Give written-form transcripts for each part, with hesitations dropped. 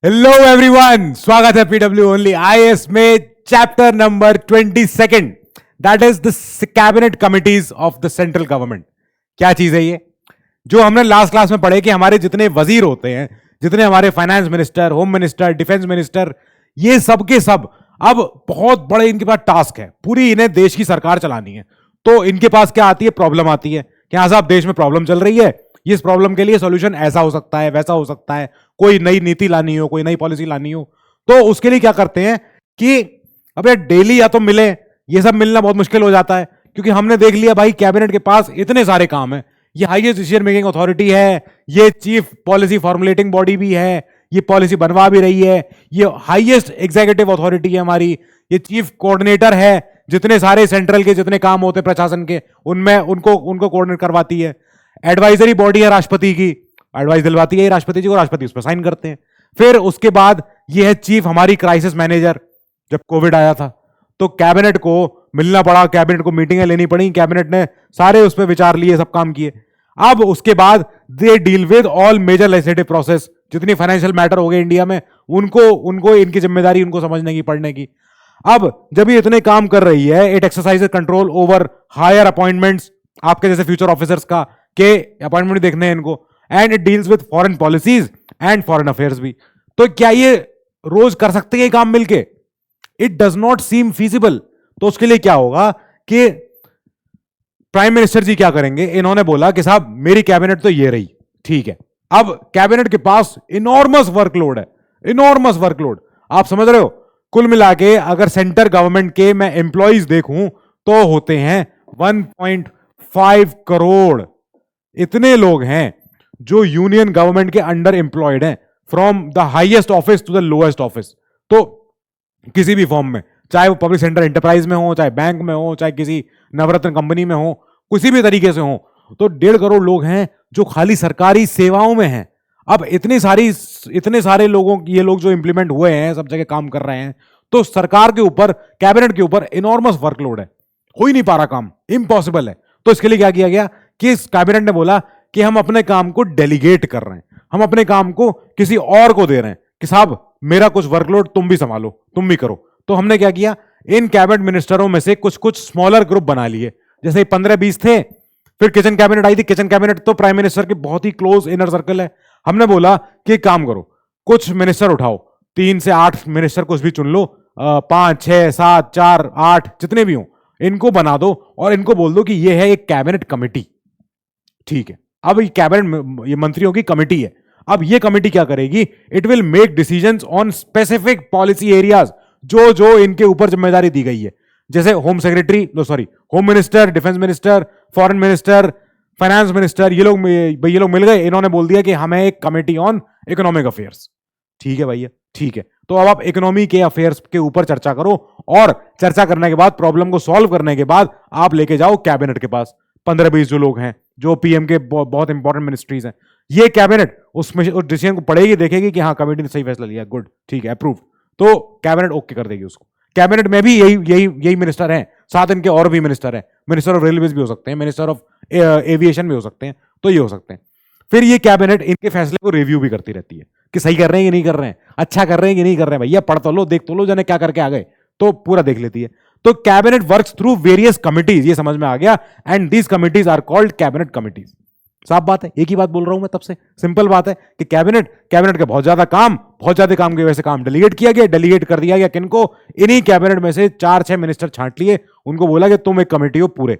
Hello everyone, स्वागत है PW only IAS में chapter number 22 that is the cabinet committees of the central government. क्या चीज है ये? जो हमने लास्ट क्लास में पढ़े कि हमारे जितने वजीर होते हैं, जितने हमारे finance minister, home minister, defence minister, ये सब के सब अब बहुत बड़े इनके पास टास्क है। पूरी इन्हें देश की सरकार चलानी है। तो इनके पास क्या आती है? प्रॉब्लम आती है कि हाँ साहब, देश में प्रॉब्लम चल रही है, इस प्रॉब्लम के लिए सॉल्यूशन ऐसा हो सकता है, वैसा हो सकता है, कोई नई नीति लानी हो, कोई नई पॉलिसी लानी हो, तो उसके लिए क्या करते हैं कि अब डेली या तो मिले, ये सब मिलना बहुत मुश्किल हो जाता है क्योंकि हमने देख लिया भाई कैबिनेट के पास इतने सारे काम है। ये हाईएस्ट डिसीजन मेकिंग अथॉरिटी है, ये चीफ पॉलिसी फॉर्मुलेटिंग बॉडी भी है, ये पॉलिसी बनवा भी रही है, ये हाईएस्ट एग्जीक्यूटिव अथॉरिटी है हमारी, ये चीफ कोऑर्डिनेटर है, जितने सारे सेंट्रल के जितने काम होते हैं प्रशासन के उनमें उनको कोऑर्डिनेट करवाती है। एडवाइजरी बॉडी है राष्ट्रपति की, एडवाइस दिलवाती है राष्ट्रपति जी को, राष्ट्रपति उस पर साइन करते हैं। फिर उसके बाद ये है चीफ हमारी क्राइसिस मैनेजर। जब कोविड आया था तो कैबिनेट को मिलना पड़ा, कैबिनेट को मीटिंगें लेनी पड़ी, कैबिनेट ने सारे उस पर विचार लिए, सब काम किए। अब उसके बाद they deal with all major legislative process, जितनी फाइनेंशियल मैटर हो गए इंडिया में उनको इनकी जिम्मेदारी उनको समझने की, पढ़ने की। अब जब ये इतने काम कर रही है, it exercises control over higher appointments, आपके जैसे फ्यूचर ऑफिसर्स का के अपॉइंटमेंट देखने हैं इनको, and it deals with foreign policies and foreign affairs भी। तो क्या ये रोज कर सकते हैं ये काम मिलके? It does not seem feasible. तो उसके लिए क्या होगा कि प्राइम मिनिस्टर जी क्या करेंगे, इन्होंने बोला कि साहब मेरी कैबिनेट तो ये रही, ठीक है। अब कैबिनेट के पास इनॉर्मस वर्कलोड है, इनॉर्मस वर्कलोड। आप समझ रहे हो, कुल मिला के अगर सेंटर गवर्नमेंट के मैं एम्प्लॉइज देखूं तो होते हैं 1.5 करोड़। इतने लोग हैं जो यूनियन गवर्नमेंट के अंडर एम्प्लॉयड हैं, from the highest office to the lowest office. तो किसी भी फॉर्म में, चाहे वो पब्लिक सेक्टर एंटरप्राइज में हो, चाहे बैंक में हो, चाहे किसी नवरत्न कंपनी में हो, किसी भी तरीके से हो, तो 1.5 करोड़ लोग हैं जो खाली सरकारी सेवाओं में हैं। अब इतने सारे लोगों, ये लोग जो इंप्लीमेंट हुए हैं, सब जगह काम कर रहे हैं, तो सरकार के ऊपर, कैबिनेट के ऊपर इनॉर्मस वर्कलोड है, हो ही नहीं पा रहा काम, इम्पॉसिबल है। तो इसके लिए क्या किया गया कि इस कैबिनेट ने बोला कि हम अपने काम को डेलीगेट कर रहे हैं, हम अपने काम को किसी और को दे रहे हैं कि साहब मेरा कुछ वर्कलोड तुम भी संभालो, तुम भी करो। तो हमने क्या किया, इन कैबिनेट मिनिस्टरों में से कुछ स्मॉलर ग्रुप बना लिए, जैसे 15-20 थे। फिर किचन कैबिनेट आई थी। किचन कैबिनेट तो प्राइम मिनिस्टर के बहुत ही क्लोज इनर सर्कल है। हमने बोला कि काम करो, कुछ मिनिस्टर उठाओ, 3 से 8 मिनिस्टर कुछ भी चुन लो, 5, 6, 7, 4, 8 जितने भी हों, इनको बना दो और इनको बोल दो कि ये है एक कैबिनेट कमेटी, ठीक है। अब ये कैबिनेट, ये मंत्रियों की कमेटी है। अब ये कमेटी क्या करेगी, it will make decisions on specific policy areas, जो जो इनके ऊपर जिम्मेदारी दी गई है। जैसे home secretary, home minister, defence minister, foreign minister, finance minister, ये लोग मिल गए, इन्होंने बोल दिया कि हमें एक कमेटी ऑन इकोनॉमिक अफेयर्स। ठीक है भैया, ठीक है। तो अब आप इकोनॉमी के अफेयर्स के ऊपर चर्चा करो और चर्चा करने के बाद, प्रॉब्लम को सॉल्व करने के बाद आप लेके जाओ कैबिनेट के पास। 15-20 जो लोग हैं, जो पीएम के बहुत इंपॉर्टेंट मिनिस्ट्रीज हैं, ये कैबिनेट उसमें उस डिसीजन को पढ़ेगी, देखेगी कि हाँ कमेटी ने सही फैसला लिया, गुड, ठीक है, अप्रूव। तो कैबिनेट ओके कर देगी उसको। कैबिनेट में भी यही मिनिस्टर हैं, साथ इनके और भी मिनिस्टर हैं, मिनिस्टर ऑफ रेलवेज भी हो सकते हैं, मिनिस्टर ऑफ एविएशन भी हो सकते हैं, तो ये हो सकते हैं। फिर ये कैबिनेट इनके फैसले को रिव्यू भी करती रहती है कि सही कर रहे हैं कि नहीं कर रहे हैं, अच्छा कर रहे हैं कि नहीं कर रहे हैं, भैया पढ़ तो लो, देख तो लो, जाने क्या करके आ गए, तो पूरा देख लेती है। तो cabinet works through various committees, ये समझ में आ गया, and these committees are called cabinet committees. साफ बात है, एक ही बात बोल रहा हूं मैं तब से, सिंपल बात है कि कैबिनेट के बहुत ज्यादा काम की वजह से काम डेलीगेट किया गया, डेलीगेट कर दिया गया किनको, इन्हीं कैबिनेट में से 4-6 मिनिस्टर छांट लिए, उनको बोला कि तुम एक कमेटी हो, पूरे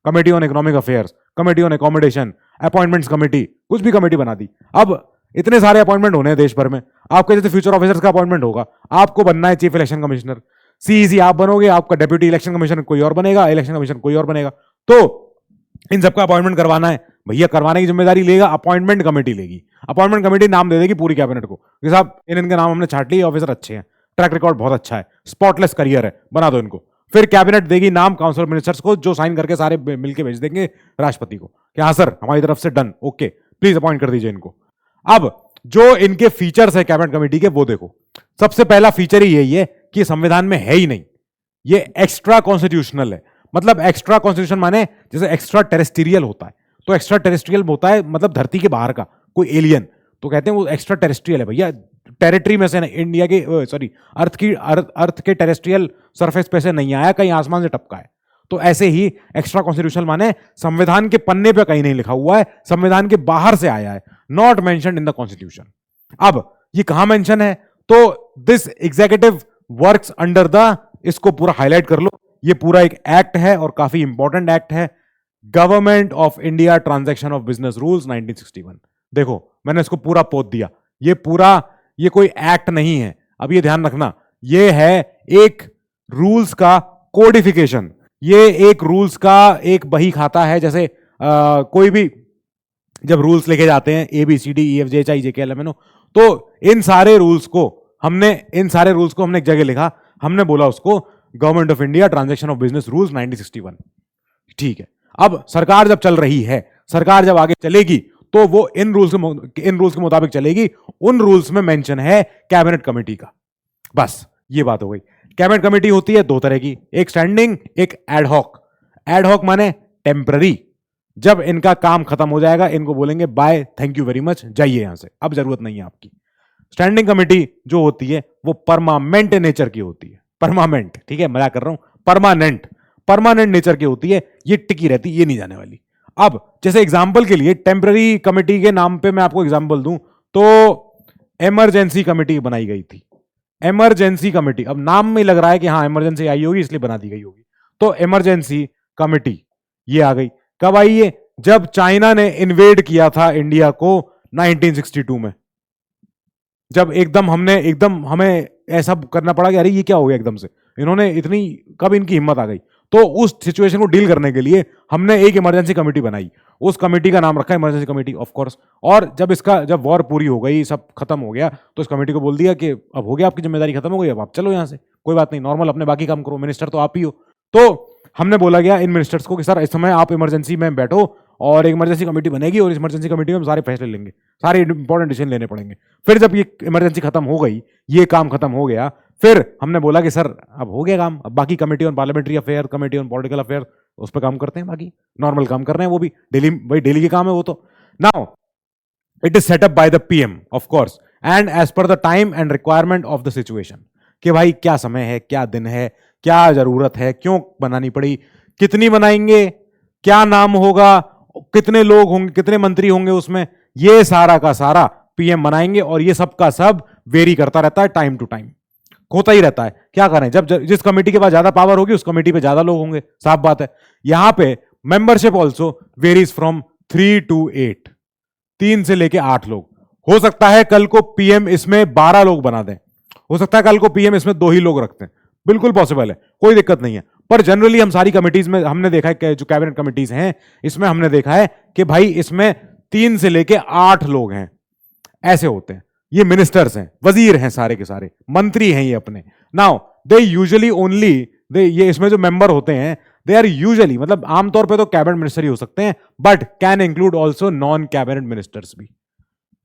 committee on economic affairs, committee on accommodation, appointments committee, कुछ भी कमेटी बना दी। अब इतने सारे अपॉइंटमेंट होने हैं देश भर में, आपके जैसे फ्यूचर ऑफिसर्स का अपॉइंटमेंट होगा, आपको बनना है चीफ इलेक्शन कमिश्नर, सीईसी आप बनोगे, आपका डेप्यूटी इलेक्शन कमिश्नर कोई और बनेगा, इलेक्शन कमिश्नर कोई और बनेगा। तो इन सबका अपॉइंटमेंट करवाना है, भैया करवाने की जिम्मेदारी लेगा अपॉइंटमेंट कमेटी लेगी। अपॉइंटमेंट कमेटी नाम दे देगी पूरी कैबिनेट को कि साहब इनके नाम हमने छाट लिए, ऑफिसर अच्छे हैं, ट्रैक रिकॉर्ड बहुत अच्छा है, स्पॉटलेस करियर है, बना दो इनको। फिर कैबिनेट देगी नाम काउंसिल ऑफ मिनिस्टर्स को, जो साइन करके सारे मिलकर भेज देंगे राष्ट्रपति को कि हाँ सर हमारी तरफ से डन, ओके, प्लीज अपॉइंट कर दीजिए इनको। अब जो इनके फीचर्स है कैबिनेट कमेटी के, वो देखो। सबसे पहला फीचर ही यही है कि संविधान में है ही नहीं, ये एक्स्ट्रा कॉन्स्टिट्यूशनल है। मतलब एक्स्ट्रा कॉन्स्टिट्यूशन माने जैसे एक्स्ट्रा टेरेस्ट्रियल होता है, तो एक्स्ट्रा टेरेस्ट्रियल होता है मतलब धरती के बाहर का कोई एलियन, तो कहते हैं वो एक्स्ट्रा टेरेस्ट्रियल है भैया, टेरिटरी में से इंडिया के सॉरी अर्थ के टेरेस्ट्रियल सरफेस पे से नहीं आया, कहीं आसमान से टपका है। तो ऐसे ही एक्स्ट्रा कॉन्स्टिट्यूशनल माने संविधान के पन्ने पे कहीं नहीं लिखा हुआ है, संविधान के बाहर से आया है, not mentioned in the constitution. अब ये कहां मेंशन है? तो this executive works under the, इसको पूरा हाईलाइट कर लो, ये पूरा एक एक्ट है और काफी इंपॉर्टेंट एक्ट है, government of India transaction of business rules 1961। देखो मैंने इसको पूरा पोत दिया, ये पूरा, ये कोई एक्ट नहीं है, अब ये ध्यान रखना, ये है एक रूल्स का कोडिफिकेशन, ये एक रूल्स का एक बही खाता है। जैसे कोई भी जब रूल्स लिखे जाते हैं ABCDEFGHIJKLMNO, तो इन सारे रूल्स को हमने एक जगह लिखा, हमने बोला उसको government of India transaction of business rules 1961। ठीक है, अब सरकार जब चल रही है, सरकार जब आगे चलेगी तो वो इन रूल्स के मुताबिक चलेगी। उन रूल्स में मेंशन है कैबिनेट कमेटी का। बस ये बात हो गई। कैबिनेट कमेटी होती है दो तरह की, एक स्टैंडिंग, एक एडहॉक। एडहॉक माने टेम्पररी, जब इनका काम खत्म हो जाएगा इनको बोलेंगे bye, thank you very much, जाइए यहां से, अब जरूरत नहीं है आपकी। स्टैंडिंग कमेटी जो होती है वो परमानेंट नेचर की होती है, परमानेंट, ठीक है, मजाक कर रहा हूं, परमानेंट नेचर की होती है, ये टिकी रहती, ये नहीं जाने वाली। अब जैसे एग्जांपल के लिए टेम्पररी कमेटी के नाम पे मैं आपको एग्जांपल दूं तो इमरजेंसी कमेटी बनाई गई थी। इमरजेंसी कमेटी, अब नाम में लग रहा है कि हाँ इमरजेंसी आई होगी इसलिए बना दी गई होगी, तो इमरजेंसी कमेटी ये आ गई। कब आई ये? जब चाइना ने इन्वेड किया था इंडिया को 1962 में, जब एकदम हमें ऐसा करना पड़ा कि अरे ये क्या हो गया एकदम से, इन्होंने इतनी, कब इनकी हिम्मत आ गई, तो उस सिचुएशन को डील करने के लिए हमने एक इमरजेंसी कमेटी बनाई, उस कमेटी का नाम रखा इमरजेंसी कमेटी ऑफ कोर्स। और जब वॉर पूरी हो गई, सब खत्म हो गया, तो इस कमेटी को बोल दिया कि अब हो गया, आपकी जिम्मेदारी खत्म हो गई, अब आप चलो यहां से, कोई बात नहीं, नॉर्मल अपने बाकी काम करो, मिनिस्टर तो आप ही हो। तो हमने बोला गया इन मिनिस्टर्स को कि सर इस समय आप इमरजेंसी में बैठो और एक इमरजेंसी कमेटी बनेगी और इस इमरजेंसी कमेटी में हम सारे फैसले लेंगे, सारे इंपॉर्टेंट डिसीजन लेने पड़ेंगे। फिर जब ये इमरजेंसी खत्म हो गई, ये काम खत्म हो गया, फिर हमने बोला कि सर अब हो गया काम, अब बाकी committee on parliamentary affair, committee on political affair, उस पर काम करते हैं, बाकी नॉर्मल काम कर रहे हैं, वो भी डेली, भाई डेली के काम है वो तो। Now it is set up by the PM of course and as per the time and requirement of the situation, कि भाई क्या समय है, क्या दिन है, क्या जरूरत है, क्यों बनानी पड़ी, कितनी बनाएंगे, क्या नाम होगा, कितने लोग होंगे, कितने मंत्री होंगे उसमें, ये सारा का सारा पीएम बनाएंगे। और ये सब का सब वेरी करता रहता है, टाइम टू टाइम होता ही रहता है। क्या करें, जब जिस कमेटी के पास ज्यादा पावर होगी उस कमेटी पे ज्यादा लोग होंगे, साफ बात है। यहां पे membership also varies from 3 to 8, 3 से लेके 8 लोग। हो सकता है कल को पीएम इसमें 12 लोग बना दें, हो सकता है कल को पीएम इसमें 2 ही लोग रखते हैं, बिल्कुल पॉसिबल है, कोई दिक्कत नहीं है। पर जनरली हम सारी कमिटीज में हमने देखा है कि जो कैबिनेट कमिटीज हैं इसमें हमने देखा है कि भाई इसमें 3 से लेके 8 लोग हैं, ऐसे होते हैं। ये मिनिस्टर्स हैं, वजीर हैं, सारे के सारे मंत्री हैं ये अपने। नाउ दे यूजुअली ओनली ये इसमें जो मेंबर होते हैं दे आर यूजुअली, मतलब आमतौर पे तो कैबिनेट मिनिस्टर ही हो सकते हैं, but can include also non cabinet ministers भी।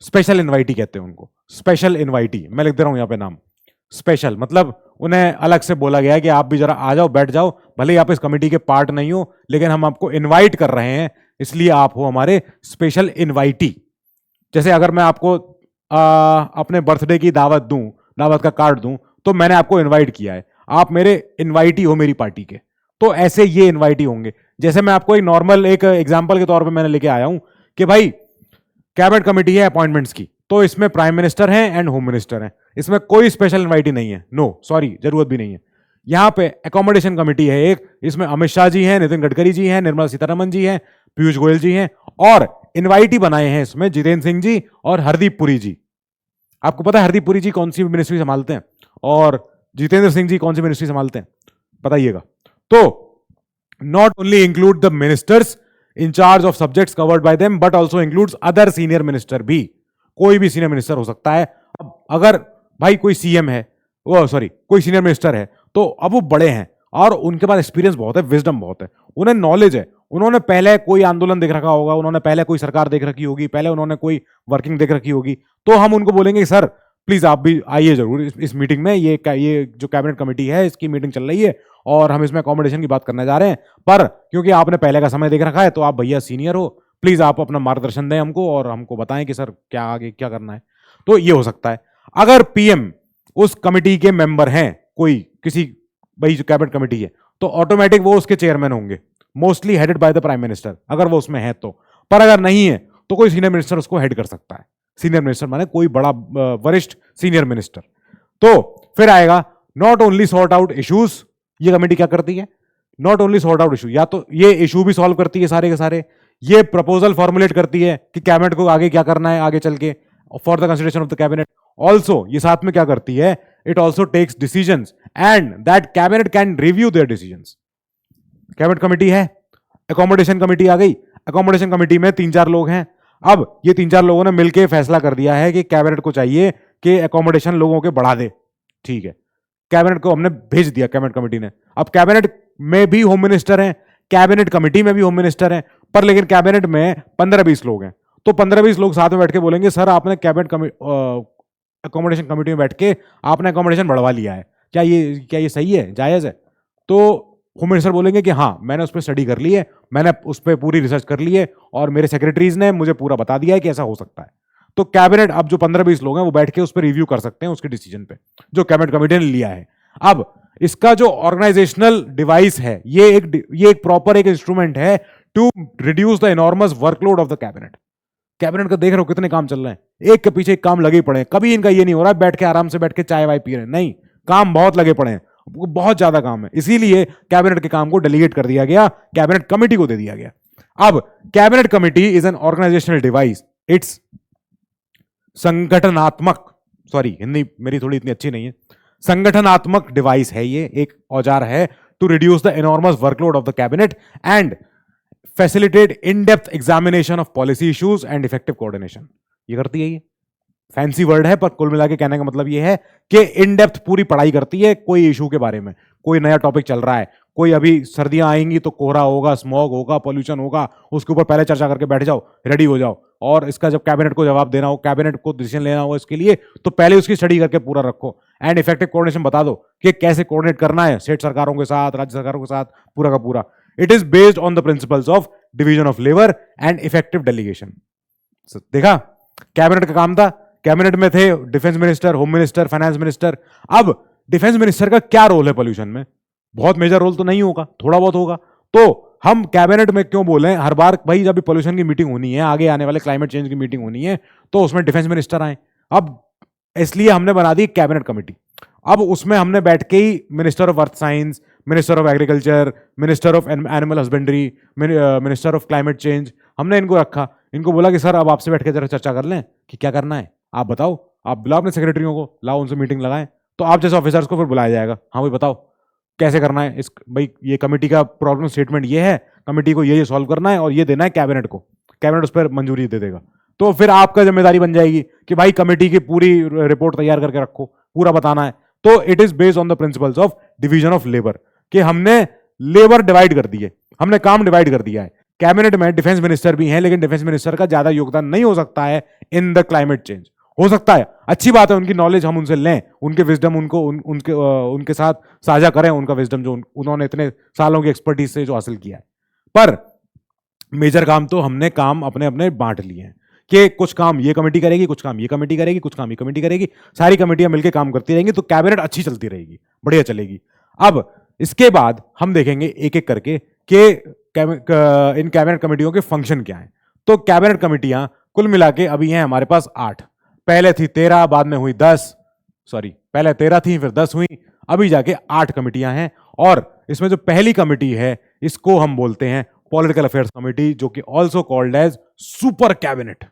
स्पेशल इनवाइटी कहते हैं उनको, स्पेशल इनवाइटी, मैं लिख दे रहा हूं यहां पे नाम स्पेशल, मतलब उन्हें अलग से बोला गया है कि आप भी जरा आ जाओ, बैठ जाओ, भले ही आप इस कमेटी के पार्ट नहीं हो, लेकिन हम आपको इनवाइट कर रहे हैं, इसलिए आप हो हमारे स्पेशल इनवाइटी। जैसे अगर मैं आपको अपने बर्थडे की दावत दूं, दावत का कार्ड दूं, तो मैंने आपको इनवाइट किया है, आप मेरे इनवाइटी हो मेरी पार्टी के, तो ऐसे ये इनवाइटी होंगे। जैसे मैं आपको एक नॉर्मल एक एग्जांपल के तौर पे मैंने लेके आया हूं कि भाई कैबिनेट कमेटी है अपॉइंटमेंट्स की, तो इसमें प्राइम मिनिस्टर हैं एंड होम मिनिस्टर हैं, इसमें कोई स्पेशल इनवाइटी नहीं है, नो सॉरी, जरूरत भी नहीं है। यहां पे अकोमोडेशन कमेटी है एक, इसमें अमित शाह जी हैं, नितिन गडकरी जी हैं, निर्मला सीतारमन जी हैं, पीयूष गोयल जी हैं, और इनवाइटी बनाए हैं इसमें जितेंद्र सिंह जी और हरदीप पुरी जी। आपको पता है हरदीप पुरी जी कौन सी मिनिस्ट्री संभालते हैं और जितेंद्र सिंह जी कौन सी मिनिस्ट्री संभालते हैं, बताइएगा। तो not only include the ministers in charge of subjects covered by them but also includes other senior minister भी, कोई भी सीनियर मिनिस्टर हो सकता है। अब अगर भाई कोई सीएम है, वो सॉरी कोई सीनियर मिनिस्टर है, तो अब वो बड़े हैं और उनके पास एक्सपीरियंस बहुत है, विजडम बहुत है, उन्हें नॉलेज है, उन्होंने पहले कोई आंदोलन देख रखा होगा, उन्होंने पहले कोई सरकार देख रखी होगी, पहले उन्होंने कोई वर्किंग देख रखी होगी, तो हम उनको बोलेंगे सर प्लीज आप भी आइए जरूर इस मीटिंग में, ये जो कैबिनेट कमेटी है इसकी मीटिंग चल रही है और हम इसमें अकोमोडेशन की बात करने जा रहे हैं, पर क्योंकि आपने पहले का समय देख रखा है तो आप भैया सीनियर हो, प्लीज आप अपना मार्गदर्शन दें हमको और हमको बताएं कि सर क्या आगे क्या करना है। तो ये हो सकता है। अगर पीएम उस कमिटी के मेंबर हैं, कोई किसी भाई जो कैबिनेट कमिटी है, तो ऑटोमेटिक वो उसके चेयरमैन होंगे, mostly headed by the prime minister, अगर वो उसमें है तो। पर अगर नहीं है तो कोई सीनियर मिनिस्टर उसको हेड कर सकता है। सीनियर मिनिस्टर माने कोई बड़ा वरिष्ठ सीनियर मिनिस्टर। तो फिर आएगा not only sort out issues, ये कमेटी क्या करती है, not only sort out issue, या तो ये इशू भी सॉल्व करती है सारे के सारे, ये प्रपोजल फॉर्मुलेट करती है कि कैबिनेट को आगे क्या करना है आगे चल के for the consideration of the cabinet. Also ये साथ में क्या करती है, it also takes decisions and that cabinet can review their decisions. Cabinet committee है, अकोमोडेशन कमेटी आ गई, अकोमोडेशन कमेटी में 3-4 लोग हैं। अब ये 3-4 लोगों ने मिलकर फैसला कर दिया है कि कैबिनेट को चाहिए कि अकोमोडेशन लोगों के बढ़ा दे, ठीक है, कैबिनेट को हमने भेज दिया, कैबिनेट कमेटी ने। अब कैबिनेट में भी होम मिनिस्टर हैं, कैबिनेट कमेटी में भी होम मिनिस्टर हैं, पर लेकिन कैबिनेट में 15-20 लोग हैं, तो 15-20 लोग साथ में बैठ के बोलेंगे सर आपने कैबिनेट अकोमोडेशन कमेटी में बैठ के आपने अकोमोडेशन बढ़वा लिया है, क्या ये सही है, जायज़ है? तो होम मिनिस्टर बोलेंगे कि हाँ मैंने उस पर स्टडी कर ली है, मैंने उस पर पूरी रिसर्च कर ली है और मेरे सेक्रेटरीज ने मुझे पूरा बता दिया है कि ऐसा हो सकता है। तो कैबिनेट, अब जो 15-20 लोग हैं वो बैठ के उस पर रिव्यू कर सकते हैं उसके डिसीजन पे जो कैबिनेट कमेटी ने लिया है। अब इसका जो ऑर्गेनाइजेशनल डिवाइस है, ये एक प्रॉपर एक इंस्ट्रूमेंट है to reduce the enormous workload of the cabinet. Cabinet का देख रहे हो कितने काम चल रहे हैं, एक के पीछे एक काम लगे पड़े हैं, कभी इनका ये नहीं हो रहा है बैठ के आराम से बैठ के चाय वाय पी रहे हैं, नहीं, काम बहुत लगे पड़े हैं, बहुत ज्यादा काम है, इसीलिए कैबिनेट के काम को डेलीगेट कर दिया गया, कैबिनेट कमेटी को दे दिया गया। अब cabinet committee is an organizational device, it's संगठनात्मक, सॉरी हिंदी मेरी थोड़ी इतनी अच्छी नहीं है, संगठनात्मक डिवाइस है, ये एक औजार है to reduce the enormous workload of the cabinet and facilitate in depth examination of policy issues and effective coordination. ये करती है, ये फैंसी वर्ड है पर कुल मिला के कहने का मतलब ये है कि इन डेप्थ पूरी पढ़ाई करती है कोई इशू के बारे में, कोई नया टॉपिक चल रहा है, कोई अभी सर्दियां आएंगी तो कोहरा होगा, स्मॉग होगा, पॉल्यूशन होगा, उसके ऊपर पहले चर्चा करके बैठ जाओ, रेडी हो जाओ, और इसका जब कैबिनेट को जवाब देना हो, कैबिनेट को डिसीजन लेना हो इसके लिए, तो पहले उसकी स्टडी करके पूरा रखो एंड इफेक्टिव कोऑर्डिनेशन बता दो कि कैसे कोऑर्डिनेट करना है स्टेट सरकारों के साथ, राज्य सरकारों के साथ, पूरा का पूरा। It is based on the principles of division of labour and effective delegation. देखा, कैबिनेट का काम था, कैबिनेट में थे defence minister, home minister, finance minister. अब डिफेंस मिनिस्टर का क्या रोल है पॉल्यूशन में? बहुत मेजर रोल तो नहीं होगा, थोड़ा बहुत होगा। तो हम कैबिनेट में क्यों बोले हर बार भाई जब भी पॉल्यूशन की मीटिंग होनी है, आगे आने वाले क्लाइमेट चेंज की मीटिंग होनी है, तो उसमें डिफेंस मिनिस्टर आए। अब इसलिए हमने बना दी कैबिनेट कमेटी। अब उसमें हमने बैठ के ही minister of earth science, minister of agriculture, minister of animal husbandry, minister of climate change, हमने इनको रखा। इनको बोला कि सर अब आपसे बैठ के जरा चर्चा कर लें कि क्या करना है, आप बताओ, आप बुलाओ अपने सेक्रेटरियों को, लाओ उनसे मीटिंग लगाएं। तो आप जैसे ऑफिसर्स को फिर बुलाया जाएगा, हाँ भाई बताओ कैसे करना है, इस भाई ये कमेटी का प्रॉब्लम स्टेटमेंट ये है, कमेटी को ये सॉल्व करना है और ये देना है कैबिनेट को, कैबिनेट उस पर मंजूरी दे देगा। तो फिर आपका जिम्मेदारी बन जाएगी कि भाई कमेटी की पूरी रिपोर्ट तैयार करके रखो, पूरा बताना है। तो it is based on the principles of division of labour, कि हमने लेबर डिवाइड कर दी है, हमने काम डिवाइड कर दिया है। कैबिनेट में डिफेंस मिनिस्टर भी हैं, लेकिन डिफेंस मिनिस्टर का ज्यादा योगदान नहीं हो सकता है इन द क्लाइमेट चेंज। हो सकता है, अच्छी बात है, उनकी नॉलेज हम उनसे लें, उनके विजडम उनके साथ साझा करें, उनका विजडम जो उन्होंने इतने सालों की एक्सपर्टीज से जो हासिल किया है। पर मेजर काम तो हमने काम अपने अपने बांट लिए हैं कि कुछ काम ये कमेटी करेगी, कुछ काम ये कमेटी करेगी, कुछ काम ये कमेटी करेगी, सारी कमेटियां मिलकर काम करती रहेंगी, तो कैबिनेट अच्छी चलती रहेगी, बढ़िया चलेगी। अब इसके बाद हम देखेंगे एक एक करके कि इन कैबिनेट कमेटियों के फंक्शन क्या है। तो कैबिनेट कमेटियां कुल मिला के अभी हैं हमारे पास 8, पहले थी 13, बाद में हुई 10, सॉरी पहले 13 थी फिर 10 हुई, अभी जाके 8 कमेटियां हैं। और इसमें जो पहली कमेटी है इसको हम बोलते हैं पॉलिटिकल अफेयर्स कमेटी, जो कि also called as super cabinet.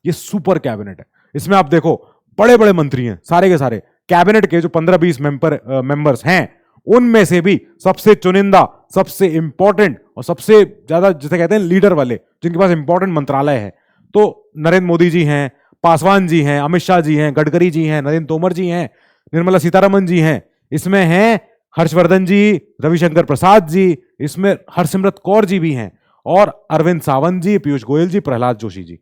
ये सुपर कैबिनेट है, इसमें आप देखो बड़े बड़े मंत्री हैं, सारे के सारे कैबिनेट के जो 15-20 मेंबर्स हैं, उनमें से भी सबसे चुनिंदा, सबसे इंपॉर्टेंट और सबसे ज्यादा जिसे कहते हैं लीडर वाले, जिनके पास इंपॉर्टेंट मंत्रालय है, तो नरेंद्र मोदी जी हैं, पासवान जी हैं, अमित शाह जी हैं, गडकरी जी हैं, नरेंद्र तोमर जी हैं, निर्मला सीतारमन जी हैं, इसमें हैं हर्षवर्धन जी, रविशंकर प्रसाद जी, इसमें हरसिमरत कौर जी भी हैं, और अरविंद सावंत जी, पीयूष गोयल जी, प्रहलाद जोशी जी,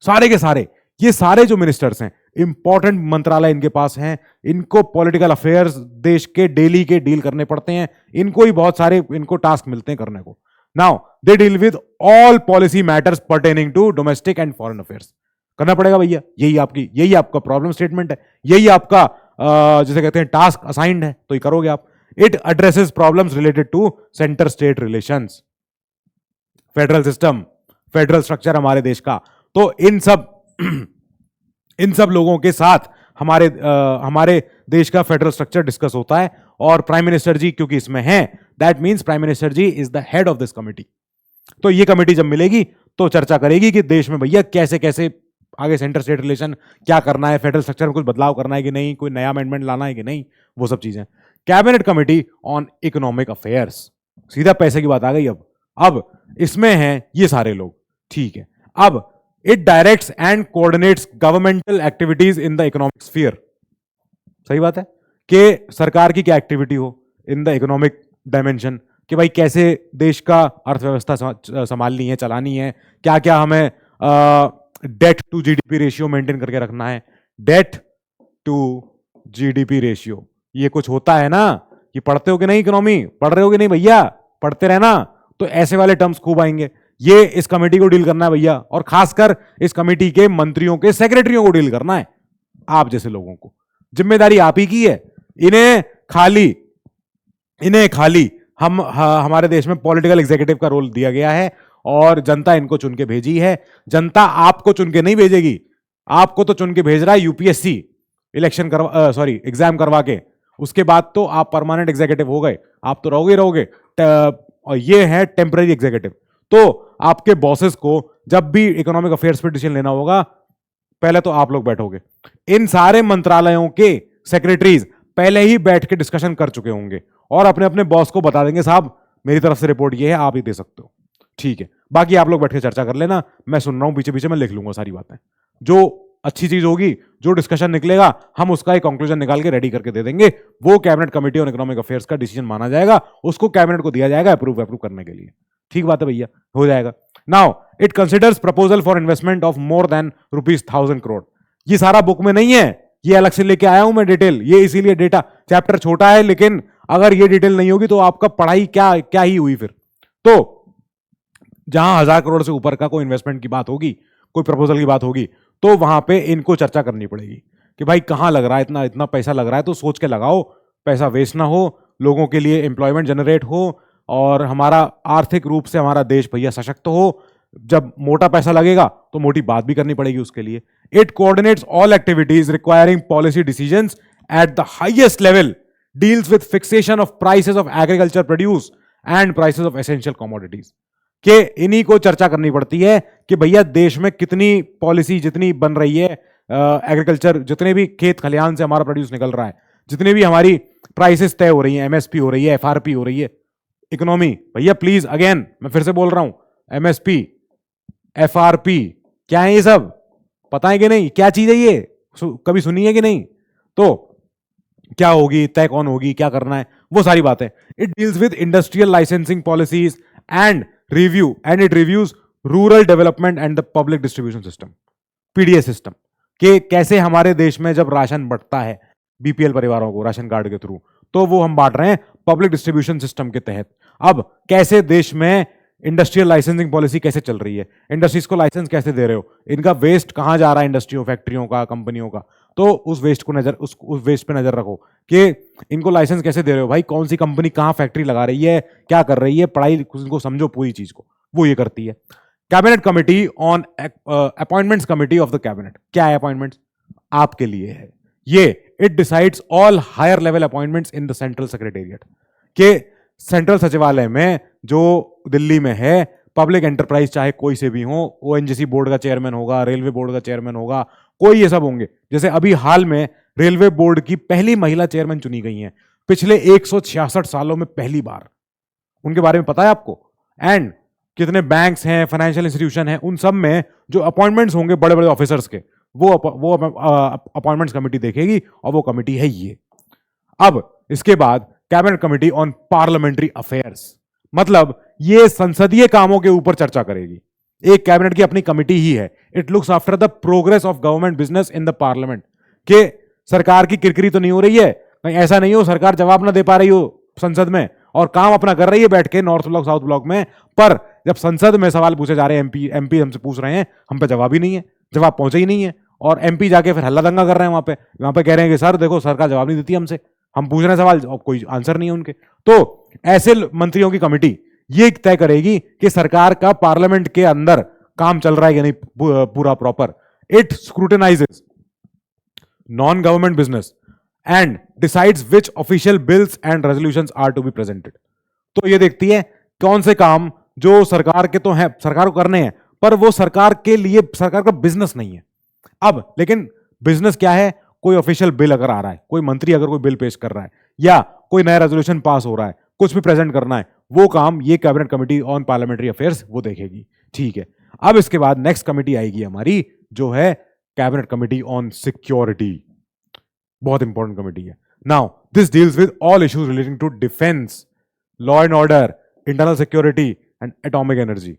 सारे के सारे, ये सारे जो मिनिस्टर्स हैं, इंपॉर्टेंट मंत्रालय इनके पास हैं, इनको पॉलिटिकल अफेयर्स देश के डेली के डील करने पड़ते हैं, इनको ही बहुत सारे इनको टास्क मिलते हैं करने को। Now they deal with all policy matters pertaining to domestic and foreign affairs. करना पड़ेगा भैया, यही आपका प्रॉब्लम स्टेटमेंट है, यही आपका जिसे कहते हैं टास्क असाइंड है, तो ये करोगे आप। It addresses problems related to centre state relations, federal system, federal structure हमारे देश का। तो इन सब लोगों के साथ हमारे देश का फेडरल स्ट्रक्चर डिस्कस होता है, और प्राइम मिनिस्टर जी क्योंकि इसमें हैं, that means prime minister ji is the head of this committee. तो ये कमेटी जब मिलेगी तो चर्चा करेगी कि देश में भैया कैसे कैसे आगे सेंटर स्टेट रिलेशन क्या करना है, फेडरल स्ट्रक्चर में कुछ बदलाव करना है कि नहीं, कोई नया अमेंडमेंट लाना है कि नहीं, वो सब चीजें। Cabinet committee on economic affairs, सीधा पैसे की बात आ गई। अब इसमें हैं ये सारे लोग, ठीक है। अब it directs and coordinates governmental activities in the economic sphere, सही बात है कि सरकार की क्या एक्टिविटी हो इन द इकोनॉमिक डायमेंशन, कि भाई कैसे देश का अर्थव्यवस्था संभालनी है, चलानी है, क्या क्या हमें debt to GDP ratio maintain करके रखना है। डेट टू जीडीपी रेशियो, ये कुछ होता है ना, कि पढ़ते हो कि नहीं, इकोनॉमी पढ़ रहे हो कि नहीं भैया, पढ़ते रहना, तो ऐसे वाले टर्म्स खूब आएंगे। ये इस कमेटी को डील करना है भैया, और खासकर इस कमेटी के मंत्रियों के सेक्रेटरियों को डील करना है, आप जैसे लोगों को। जिम्मेदारी आप ही की है। इन्हें खाली हमारे देश में पॉलिटिकल एग्जीक्यूटिव का रोल दिया गया है, और जनता इनको चुन के भेजी है। जनता आपको चुन के नहीं भेजेगी, आपको तो चुन के भेज रहा है यूपीएससी, एग्जाम करवा के। उसके बाद तो आप परमानेंट एग्जीक्यूटिव हो गए, आप तो रहोगे। और ये है टेम्पररी एग्जीक्यूटिव। तो आपके बॉसेस को जब भी इकोनॉमिक अफेयर्स पे डिसीजन लेना होगा, पहले तो आप लोग बैठोगे। इन सारे मंत्रालयों के सेक्रेटरीज पहले ही बैठ के डिस्कशन कर चुके होंगे, और अपने अपने बॉस को बता देंगे, साहब मेरी तरफ से रिपोर्ट ये है, आप ही दे सकते हो, ठीक है। बाकी आप लोग बैठ के चर्चा कर लेना, मैं सुन रहा हूं पीछे पीछे, मैं लिख लूंगा सारी बातें। जो अच्छी चीज होगी, जो डिस्कशन निकलेगा, हम उसका एक कंक्लूजन निकाल के रेडी करके दे देंगे। वो cabinet committee on economic affairs का डिसीजन माना जाएगा, उसको कैबिनेट को दिया जाएगा अप्रूव करने के लिए। ठीक बात है भैया, हो जाएगा। Now it considers proposal for investment of more than ₹1000 crore. ये सारा बुक में नहीं है, ये अलग से लेके आया हूं मैं डिटेल, ये इसीलिए डेटा चैप्टर छोटा है, लेकिन अगर ये डिटेल नहीं होगी तो आपका पढ़ाई क्या ही हुई फिर। तो जहां 1000 करोड़ से ऊपर का कोई इन्वेस्टमेंट की बात होगी, कोई प्रपोजल की बात होगी, तो वहां पे इनको चर्चा करनी पड़ेगी कि भाई कहां लग रहा है, इतना इतना पैसा लग रहा है, तो सोच के लगाओ, पैसा वेस्ट ना हो, लोगों के लिए एम्प्लॉयमेंट जनरेट हो, और हमारा आर्थिक रूप से हमारा देश भैया सशक्त हो। जब मोटा पैसा लगेगा तो मोटी बात भी करनी पड़ेगी उसके लिए। It coordinates all activities requiring policy decisions at the highest level, deals with fixation of prices of agriculture produce and prices of essential commodities. कि इन्हीं को चर्चा करनी पड़ती है कि भैया देश में कितनी पॉलिसी जितनी बन रही है, एग्रीकल्चर जितने भी खेत खलिहान से हमारा प्रोड्यूस निकल रहा है, जितने भी हमारी प्राइसेस तय हो रही हैं, एमएसपी हो रही है, एफआरपी हो रही है, इकोनॉमी भैया प्लीज अगेन मैं फिर से बोल रहा हूं, एमएसपी एफआरपी क्या है, ये सब पता है कि नहीं, क्या चीज है ये, कभी सुनी है कि नहीं? तो क्या होगी, तय कौन होगी, क्या करना है, वो सारी बात है। It deals with industrial licensing policies and it reviews rural development and the public distribution system, PDS system, कि कैसे हमारे देश में जब राशन बढ़ता है बीपीएल परिवारों को राशन कार्ड के थ्रू, तो वो हम बांट रहे हैं पब्लिक डिस्ट्रीब्यूशन सिस्टम के तहत। अब कैसे देश में इंडस्ट्रियल लाइसेंसिंग पॉलिसी कैसे चल रही है, इंडस्ट्रीज को लाइसेंस कैसे दे रहे हो, इनका वेस्ट कहां जा रहा है, इंडस्ट्रियों, फैक्ट्रियों का, कंपनियों का, तो उस वेस्ट को उस वेस्ट पे नजर रखो कि इनको लाइसेंस कैसे दे रहे हो भाई, कौन सी कंपनी कहां फैक्ट्री लगा रही है, क्या कर रही है, पढ़ाई इनको समझो पूरी चीज को, वो ये करती है। Cabinet committee on appointments committee of the cabinet, क्या है अपॉइंटमेंट्स, आपके लिए है ये। It decides all higher level appointments in the central secretariat, के सेंट्रल सचिवालय में जो दिल्ली में है, पब्लिक एंटरप्राइज चाहे कोई से भी हो, ओएनजीसी बोर्ड का चेयरमैन होगा, रेलवे बोर्ड का चेयरमैन होगा, कोई ये सब होंगे। जैसे अभी हाल में रेलवे बोर्ड की पहली महिला चेयरमैन चुनी गई हैं, पिछले 166 सालों में पहली बार, उनके बारे में पता है आपको। एंड कितने बैंक्स हैं, फाइनेंशियल इंस्टीट्यूशन हैं, उन सब में जो अपॉइंटमेंट्स होंगे बड़े बड़े ऑफिसर्स के, वो अपॉइंटमेंट्स कमेटी देखेगी, और वो कमिटी है ये। अब इसके बाद cabinet committee on parliamentary affairs, मतलब ये संसदीय कामों के ऊपर चर्चा करेगी। एक कैबिनेट की अपनी कमिटी ही है। It looks after the progress of government business in the parliament, के सरकार की किरकिरी तो नहीं हो रही है, कहीं ऐसा नहीं हो सरकार जवाब ना दे पा रही हो संसद में, और काम अपना कर रही है बैठ के नॉर्थ ब्लॉक साउथ ब्लॉक में, पर जब संसद में सवाल पूछे जा रहे हैं, एमपी हमसे पूछ रहे हैं, हम पे जवाब ही नहीं है, जब आप पहुंचे ही नहीं है और एमपी जाके फिर हल्ला दंगा कर रहे हैं वहां पे कह रहे हैं कि सर देखो सरकार जवाब नहीं देती हमसे, हम पूछ रहे हैं सवाल और कोई आंसर नहीं है उनके। तो ऐसे मंत्रियों की कमेटी ये तय करेगी कि सरकार का पार्लियामेंट के अंदर काम चल रहा है कि नहीं पूरा proper. It scrutinizes non government business and decides which official bills and resolutions are to be presented. तो ये देखती है कौन से काम जो सरकार के तो हैं, सरकार को करने हैं, पर वो सरकार के लिए सरकार का बिजनेस नहीं है। अब लेकिन बिजनेस क्या है, कोई ऑफिशियल बिल अगर आ रहा है, कोई मंत्री अगर कोई बिल पेश कर रहा है या कोई नया रेजोल्यूशन पास हो रहा है, कुछ भी प्रेजेंट करना है, वो काम ये cabinet committee on parliamentary affairs वो देखेगी। ठीक है, अब इसके बाद नेक्स्ट कमेटी आएगी हमारी जो है कैबिनेट कमेटी ऑन सिक्योरिटी। बहुत इंपॉर्टेंट कमेटी है। Now this deals with all issues relating to defence, law and order, internal security and atomic energy.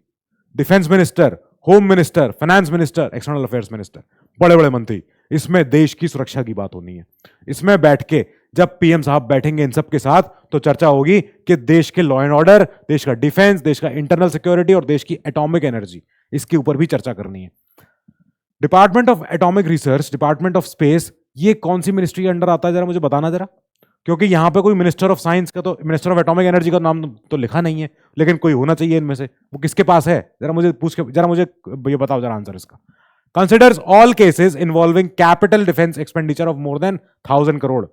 Defence minister, home minister, finance minister, external affairs minister, बड़े बड़े मंत्री, इसमें देश की सुरक्षा की बात होनी है। इसमें बैठ के जब पीएम साहब बैठेंगे इन सब के साथ तो चर्चा होगी कि देश के लॉ एंड ऑर्डर, देश का डिफेंस, देश का इंटरनल सिक्योरिटी और देश की एटॉमिक एनर्जी, इसके ऊपर भी चर्चा करनी है। Department of atomic research, department of space, ये कौन सी मिनिस्ट्री के अंडर आता है जरा मुझे बताना जरा, क्योंकि यहां पे कोई मिनिस्टर ऑफ साइंस का तो, मिनिस्टर ऑफ एटॉमिक एनर्जी का नाम तो लिखा नहीं है, लेकिन कोई होना चाहिए इनमें से। वो किसके पास है जरा मुझे पूछ के जरा मुझे ये बताओ जरा आंसर इसका। Considers all cases involving capital defence expenditure of more than 1000 crore.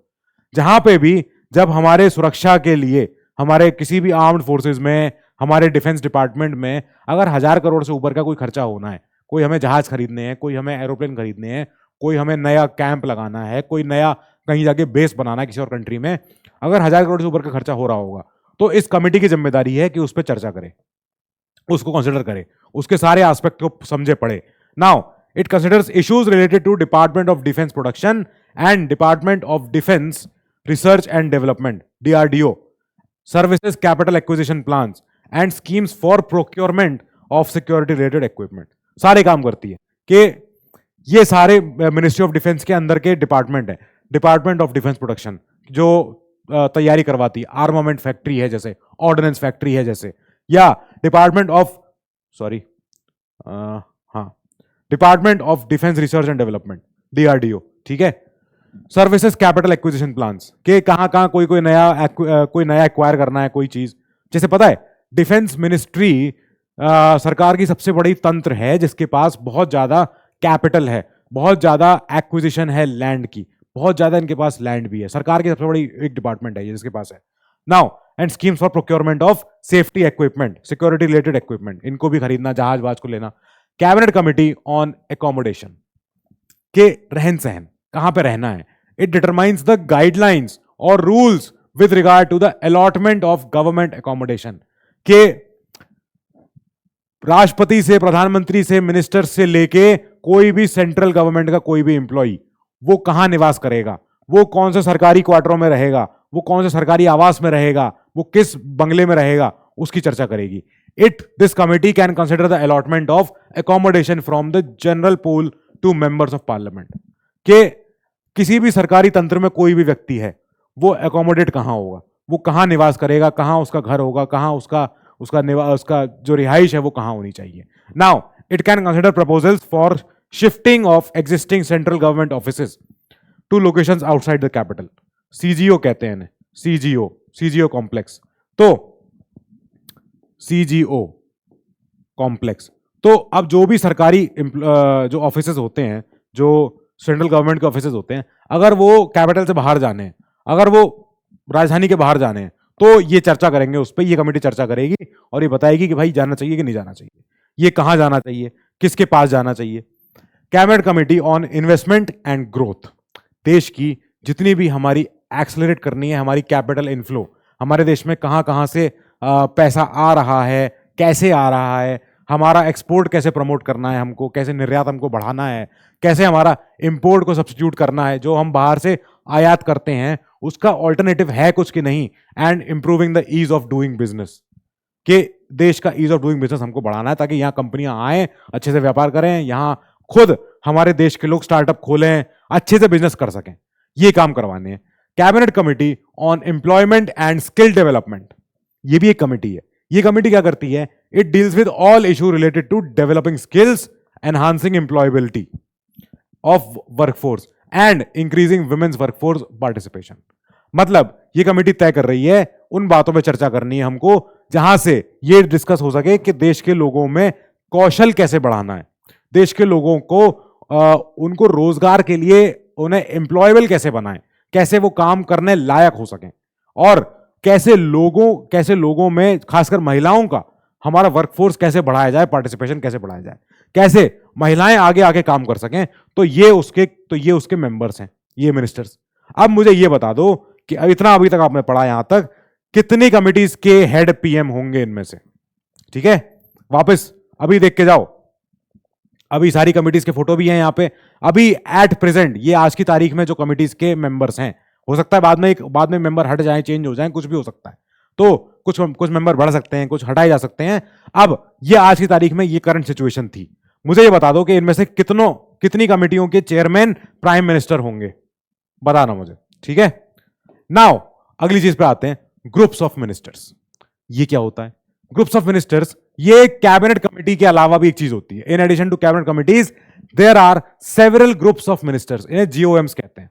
जहां पे भी जब हमारे सुरक्षा के लिए, हमारे किसी भी आर्म्ड फोर्सेस में, हमारे डिफेंस डिपार्टमेंट में अगर 1000 करोड़ से ऊपर का कोई खर्चा होना है, कोई हमें जहाज खरीदने हैं, कोई हमें एरोप्लेन खरीदने हैं, कोई हमें नया कैंप लगाना है, कोई नया कहीं जाके बेस बनाना है किसी और कंट्री में, अगर 1000 करोड़ से ऊपर का खर्चा हो रहा होगा तो इस कमेटी की जिम्मेदारी है कि उस पर चर्चा करे, उसको कंसिडर करे, उसके सारे एस्पेक्ट को समझे पड़े। Now it considers issues related to department of defence production and department of defence research and development, DRDO, services capital acquisition plans and schemes for procurement of security related equipment. सारे काम करती है कि ये सारे मिनिस्ट्री ऑफ डिफेंस के अंदर के डिपार्टमेंट है। डिपार्टमेंट ऑफ डिफेंस प्रोडक्शन जो तैयारी करवाती है, आर्मामेंट फैक्ट्री है जैसे, ऑर्डिनेंस फैक्ट्री है जैसे, या department of department of defence research and development, DRDO. ठीक है, सर्विसेज कैपिटल एक्विजिशन प्लान्स के कहां कोई नया एक्वायर करना है कोई चीज, जैसे पता है डिफेंस मिनिस्ट्री सरकार की सबसे बड़ी तंत्र है जिसके पास बहुत ज्यादा कैपिटल है, बहुत ज्यादा एक्विजिशन है लैंड की, बहुत ज्यादा इनके पास लैंड भी है। सरकार की सबसे बड़ी एक डिपार्टमेंट है ये जिसके पास है। Now and schemes for procurement of safety equipment, security related equipment, इनको भी खरीदना, जहाज बाज को लेना। कैबिनेट कमिटी ऑन एकोमोडेशन के रहन सहन, कहां पे रहना है। इट डिटरमाइंस द गाइडलाइंस और rules with regard to the allotment of government accommodation, के राष्ट्रपति से, प्रधानमंत्री से, मिनिस्टर से लेके कोई भी सेंट्रल गवर्नमेंट का कोई भी एम्प्लॉई वो कहां निवास करेगा, वो कौन से सरकारी क्वार्टरों में रहेगा, वो कौन से सरकारी आवास में रहेगा, वो किस बंगले में रहेगा, उसकी चर्चा करेगी। This committee can consider the allotment of accommodation from the general pool to members of parliament, के किसी भी सरकारी तंत्र में कोई भी व्यक्ति है वो एकोमोडेट कहां होगा, वो कहां निवास करेगा, कहां उसका घर होगा, कहां उसका जो रिहाइश है वो कहां होनी चाहिए। Now it can consider proposals for shifting of existing central government offices to locations outside the capital, CGO कहते हैं, सीजीओ कॉम्प्लेक्स। तो सीजीओ कॉम्प्लेक्स, तो अब जो भी सरकारी जो ऑफिसेज होते हैं, जो सेंट्रल गवर्नमेंट के ऑफिसेज होते हैं, अगर वो कैपिटल से बाहर जाने हैं, अगर वो राजधानी के बाहर जाने हैं, तो ये चर्चा करेंगे, उस पर ये कमेटी चर्चा करेगी और ये बताएगी कि भाई जाना चाहिए कि नहीं जाना चाहिए, ये कहां जाना चाहिए, किसके पास जाना चाहिए। Cabinet committee on investment and growth, देश की जितनी भी हमारी एक्सेलरेट करनी है हमारी कैपिटल इनफ्लो, हमारे देश में कहां कहां से पैसा आ रहा है, कैसे आ रहा है, हमारा एक्सपोर्ट कैसे प्रमोट करना है, हमको कैसे निर्यात हमको बढ़ाना है, कैसे हमारा इंपोर्ट को सब्स्टिट्यूट करना है, जो हम बाहर से आयात करते हैं उसका ऑल्टरनेटिव है कुछ कि नहीं, and improving the ease of doing business, के देश का ईज ऑफ डूइंग बिजनेस हमको बढ़ाना है ताकि यहाँ कंपनियां आए, अच्छे से व्यापार करें, यहाँ खुद हमारे देश के लोग स्टार्टअप खोलें, अच्छे से बिजनेस कर सकें, ये काम करवाने हैं। Cabinet committee on employment and skill development, ये भी एक कमेटी है। ये कमेटी क्या करती है, it deals with all issue related to developing skills enhancing employability of workforce and increasing women's workforce participation. मतलब ये कमेटी तय कर रही है उन बातों पे चर्चा करनी है हमको जहां से ये डिस्कस हो सके कि देश के लोगों में कौशल कैसे बढ़ाना है, देश के लोगों को उनको रोजगार के लिए उन्हें एम्प्लॉयबल कैसे बनाएं, कैसे वो काम करने लायक हो सकें, और कैसे लोगों में खासकर महिलाओं का हमारा वर्कफोर्स कैसे बढ़ाया जाए, पार्टिसिपेशन कैसे बढ़ाया जाए, कैसे महिलाएं आगे आगे काम कर सकें। तो ये उसके मेंबर्स हैं, ये मिनिस्टर्स। अब मुझे ये बता दो कि इतना अभी तक आपने पढ़ा यहां तक, कितनी कमिटीज के हेड पीएम होंगे इनमें से? ठीक है, वापस अभी देख के जाओ, अभी सारी कमिटीज के फोटो भी हैं यहां पे। अभी एट प्रेजेंट ये आज की तारीख में जो कमिटीज के मेंबर्स हैं, हो सकता है बाद में मेंबर हट जाएं, चेंज हो जाएं, कुछ भी हो सकता है, तो कुछ मेंबर बढ़ सकते हैं, कुछ हटाए जा सकते हैं। अब ये आज की तारीख में ये करंट सिचुएशन थी। मुझे ये बता दो कि इनमें से कितनी कमिटियों के चेयरमैन प्राइम मिनिस्टर होंगे, बताना मुझे। ठीक है, नाउ अगली चीज पे आते हैं, ग्रुप्स ऑफ मिनिस्टर्स। ये क्या होता है ग्रुप्स ऑफ मिनिस्टर्स? ये कैबिनेट कमेटी के अलावा भी एक चीज होती है। In addition to cabinet committees there are several groups of ministers, इन्हें जीओएम्स कहते हैं।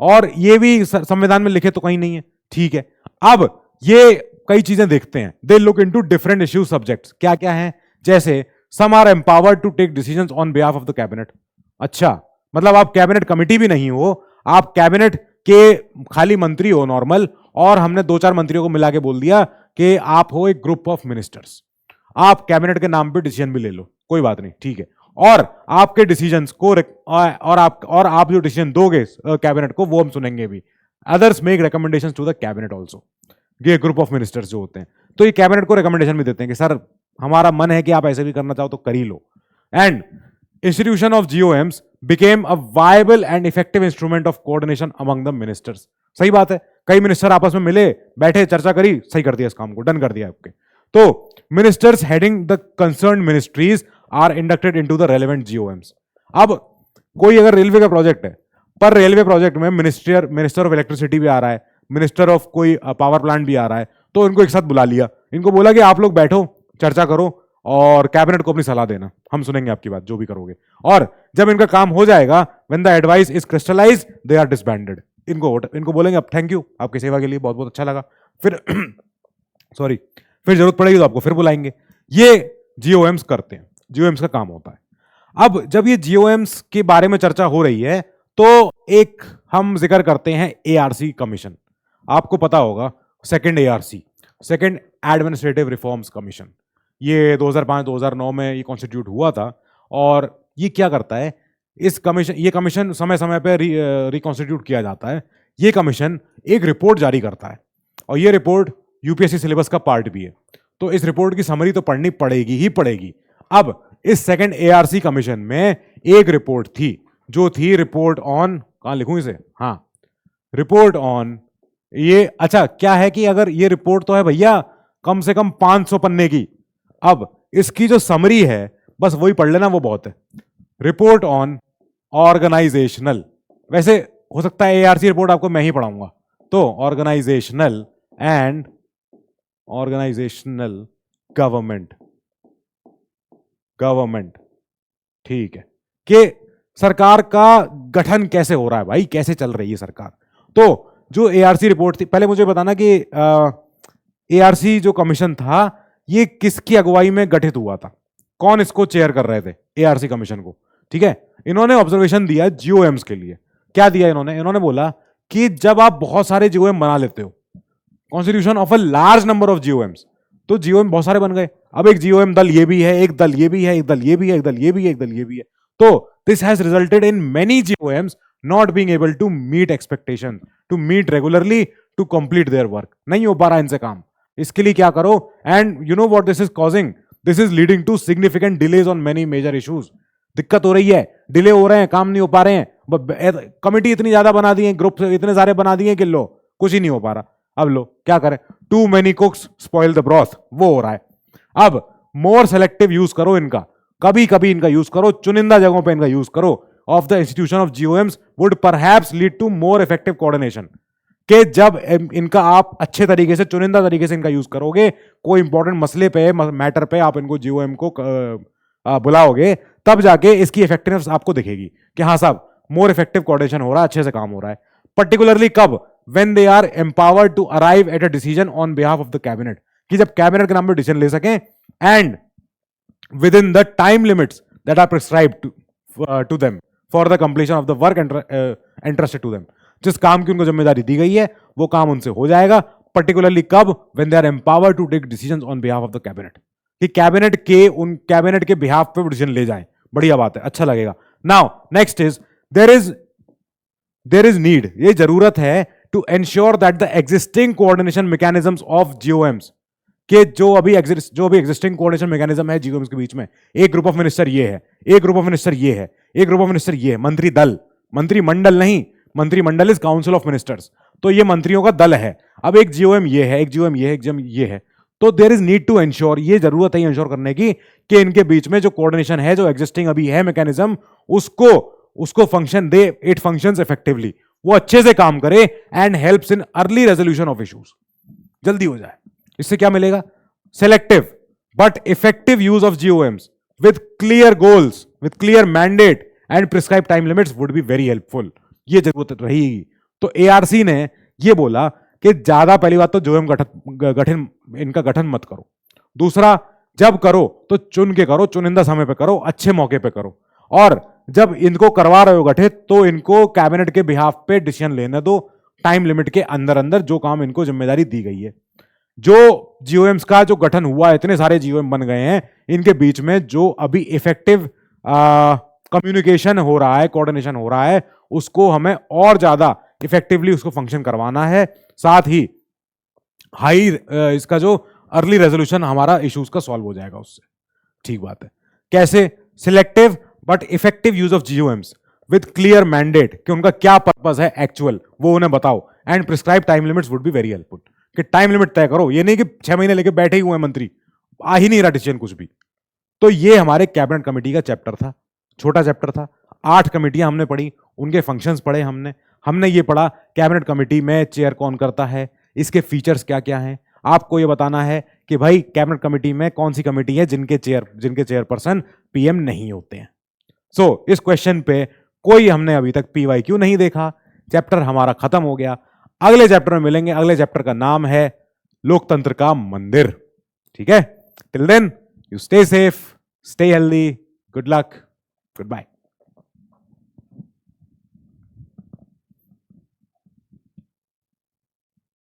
और ये भी संविधान में लिखे तो कहीं नहीं है। ठीक है, अब ये कई चीजें देखते हैं, they look into different issue subjects. क्या क्या है? जैसे some are empowered to take decisions on behalf of the cabinet. अच्छा, मतलब आप कैबिनेट कमिटी भी नहीं हो, आप कैबिनेट के खाली मंत्री हो नॉर्मल, और हमने 2-4 मंत्रियों को मिला के बोल दिया कि आप हो एक ग्रुप ऑफ मिनिस्टर्स, आप कैबिनेट के नाम पे डिसीजन भी ले लो, कोई बात नहीं, ठीक है। और आपके डिसीजंस को और आप जो डिसीजन दोगे कैबिनेट को, वो हम सुनेंगे भी। Others make recommendations to the cabinet also. ये ग्रुप ऑफ मिनिस्टर्स जो होते हैं, तो ये कैबिनेट को रिकमेंडेशन भी देते हैं कि सर हमारा मन है कि आप ऐसे भी करना चाहो तो कर ही लो। And institution of GoMs became a viable and effective instrument of coordination among the ministers. सही बात है, कई मिनिस्टर आपस में मिले, बैठे, चर्चा करी, सही कर दिया इस काम को, डन कर दिया आपके। तो ministers heading the concern ministries are inducted into the relevant GoMs. अब कोई अगर रेलवे का प्रोजेक्ट है, पर रेलवे प्रोजेक्ट में मिनिस्टर ऑफ इलेक्ट्रिसिटी भी आ रहा है, मिनिस्टर ऑफ कोई पावर प्लांट भी आ रहा है, तो इनको एक साथ बुला लिया, इनको बोला कि आप लोग बैठो, चर्चा करो और कैबिनेट को अपनी सलाह देना, हम सुनेंगे आपकी बात जो भी करोगे। और जब इनका काम हो जाएगा, when the advice is crystallised they are disbanded. इनको बोलेंगे अब थैंक यू आपकी सेवा के लिए, बहुत बहुत अच्छा लगा, फिर सॉरी फिर जरूरत पड़ेगी तो आपको फिर बुलाएंगे। ये जीओएम्स करते हैं, जीओएम्स का काम होता है। अब जब ये जीओएम्स के बारे में चर्चा हो रही है, तो एक हम जिक्र करते हैं एआरसी कमीशन। आपको पता होगा, second ARC, second administrative reforms commission, ये 2005-2009 में ये कॉन्स्टिट्यूट हुआ था। और ये क्या करता है, ये कमीशन समय समय पर रिकॉन्स्टिट्यूट किया जाता है। ये कमीशन एक रिपोर्ट जारी करता है, और ये रिपोर्ट यूपीएससी सिलेबस का पार्ट भी है, तो इस रिपोर्ट की समरी तो पढ़नी पड़ेगी ही पड़ेगी। अब इस सेकंड एआरसी कमीशन में एक रिपोर्ट थी, जो थी रिपोर्ट ऑन, कहां लिखूं इसे, हाँ, रिपोर्ट ऑन ये। अच्छा, क्या है कि अगर ये रिपोर्ट तो है भैया कम से कम 500 पन्ने की, अब इसकी जो समरी है बस वही पढ़ लेना, वो बहुत है। रिपोर्ट ऑन ऑर्गेनाइजेशनल, वैसे हो सकता है एआरसी रिपोर्ट आपको मैं ही पढ़ाऊंगा, तो ऑर्गेनाइजेशनल गवर्नमेंट, ठीक है, कि सरकार का गठन कैसे हो रहा है भाई, कैसे चल रही है सरकार। तो जो एआरसी रिपोर्ट थी, पहले मुझे बताना कि एआरसी जो कमीशन था, ये किसकी अगुवाई में गठित हुआ था, कौन इसको चेयर कर रहे थे एआरसी कमीशन को। ठीक है, इन्होंने ऑब्जर्वेशन दिया जीओएम्स के लिए। क्या दिया इन्होंने बोला कि जब आप बहुत सारे जीओएम बना लेते हो, constitution of a large number of GoMs, तो जीओएम बहुत सारे बन गए। अब एक जीओएम दल ये भी है, एक दल ये भी है, एक दल ये भी है, एक दल ये भी है, एक दल ये भी है, तो this has resulted in many GoMs not being able to meet expectation, to meet regularly, to complete their work. नहीं हो पा रहा इनसे काम, इसके लिए क्या करो, and you know what this is causing, this is leading to significant delays on many major issues. दिक्कत हो रही है, डिले हो रहे हैं, काम नहीं हो पा रहे हैं, कमिटी इतनी ज्यादा बना दी है, ग्रुप इतने सारे बना दिए कि लो कुछ ही नहीं हो पा रहा। अब लो क्या करें, too many cooks spoil the broth, वो हो रहा है। अब मोर सेलेक्टिव यूज करो इनका, कभी कभी इनका यूज करो, चुनिंदा जगहों पे इनका यूज करो of the institution of GoMs would perhaps lead to more effective coordination. कि जब इनका आप अच्छे तरीके से, चुनिंदा तरीके से इनका यूज करोगे, कोई इंपॉर्टेंट मसले पे, मैटर पे आप इनको जीओएम को बुलाओगे, तब जाके इसकी इफेक्टिवनेस आपको दिखेगी कि हाँ साहब मोर इफेक्टिव कोऑर्डिनेशन हो रहा है, अच्छे से काम हो रहा है। पर्टिकुलरली कब? When they are empowered to arrive at a decision on behalf of the cabinet, कि जब कैबिनेट के नाम पर डिसीजन ले सकें and within the time limits that are prescribed to them for the completion of the work entrusted to them. जिस काम की उनको जिम्मेदारी दी गई है वो काम उनसे हो जाएगा। पर्टिकुलरली कब? When they are empowered to take decisions on behalf of the cabinet, कि कैबिनेट के बिहाफ पे डिसीजन ले जाएं। बढ़िया बात है, अच्छा लगेगा। Now next is there is need, ये जरूरत है to ensure that the existing coordination mechanisms of GoMs, कि जो अभी एग्जिस्टिंग कोऑर्डिनेशन मैकेनिज्म है जीओएम्स के बीच में, एक ग्रुप ऑफ मिनिस्टर ये है, एक ग्रुप ऑफ मिनिस्टर ये है, एक ग्रुप ऑफ मिनिस्टर ये है, मंत्री दल, मंत्रिमंडल नहीं, मंत्रिमंडल इज काउंसिल ऑफ मिनिस्टर्स, तो ये मंत्रियों का दल है। अब एक जीओएम ये है, एक जीओएम ये है, एक जीओएम ये है, तो there is need to ensure, ये जरूरत है इंश्योर करने की कि इनके बीच में जो कोऑर्डिनेशन है, जो एग्जिस्टिंग अभी है मैकेनिज्म, उसको फंक्शन दे, इट फंक्शंस इफेक्टिवली, वो अच्छे से काम करे and helps in early resolution of issues, जल्दी हो जाए। इससे क्या मिलेगा? Selective but effective use of GoMs with clear goals, with clear mandate and prescribe time limits would be very helpful. ये जरूरत रहेगी। तो एआरसी ने ये बोला कि ज्यादा, पहली बात तो जीओएम इनका गठन मत करो। दूसरा, जब करो तो चुन के करो, चुनिंदा समय पे करो, अच्छे मौके पे करो। और जब इनको करवा रहे हो गठित, तो इनको कैबिनेट के बिहाफ पे डिसीजन लेने दो, टाइम लिमिट के अंदर अंदर, जो काम इनको जिम्मेदारी दी गई है। जो जीओएम्स का जो गठन हुआ, इतने सारे जीओएम बन गए हैं, इनके बीच में जो अभी इफेक्टिव कम्युनिकेशन हो रहा है, कोऑर्डिनेशन हो रहा है, उसको हमें और ज्यादा इफेक्टिवली उसको फंक्शन करवाना है। साथ ही इसका जो अर्ली रेजोल्यूशन हमारा इश्यूज का सॉल्व हो जाएगा उससे। ठीक बात है। कैसे? Selective but effective use of GoMs with clear mandate, कि उनका क्या पर्पस है एक्चुअल, वो उन्हें बताओ, and prescribe time limits would be very helpful, कि टाइम लिमिट तय करो। ये नहीं कि 6 महीने लेके बैठे ही हुए मंत्री, आ ही नहीं रहा डिसीजन कुछ भी। तो ये हमारे कैबिनेट कमेटी का चैप्टर था, छोटा चैप्टर था। 8 कमेटियां हमने पढ़ी, उनके फंक्शंस पढ़े हमने ये पढ़ा कैबिनेट कमेटी में चेयर कौन करता है, इसके फीचर्स क्या क्या हैं। आपको ये बताना है कि भाई कैबिनेट कमेटी में कौन सी कमेटी है जिनके चेयरपर्सन पीएम नहीं होते हैं। सो इस क्वेश्चन पे कोई हमने अभी तक पीवाईक्यू नहीं देखा। चैप्टर हमारा खत्म हो गया। अगले चैप्टर में मिलेंगे। अगले चैप्टर का नाम है लोकतंत्र का मंदिर। ठीक है? Till then you stay safe, stay healthy, good luck, good bye.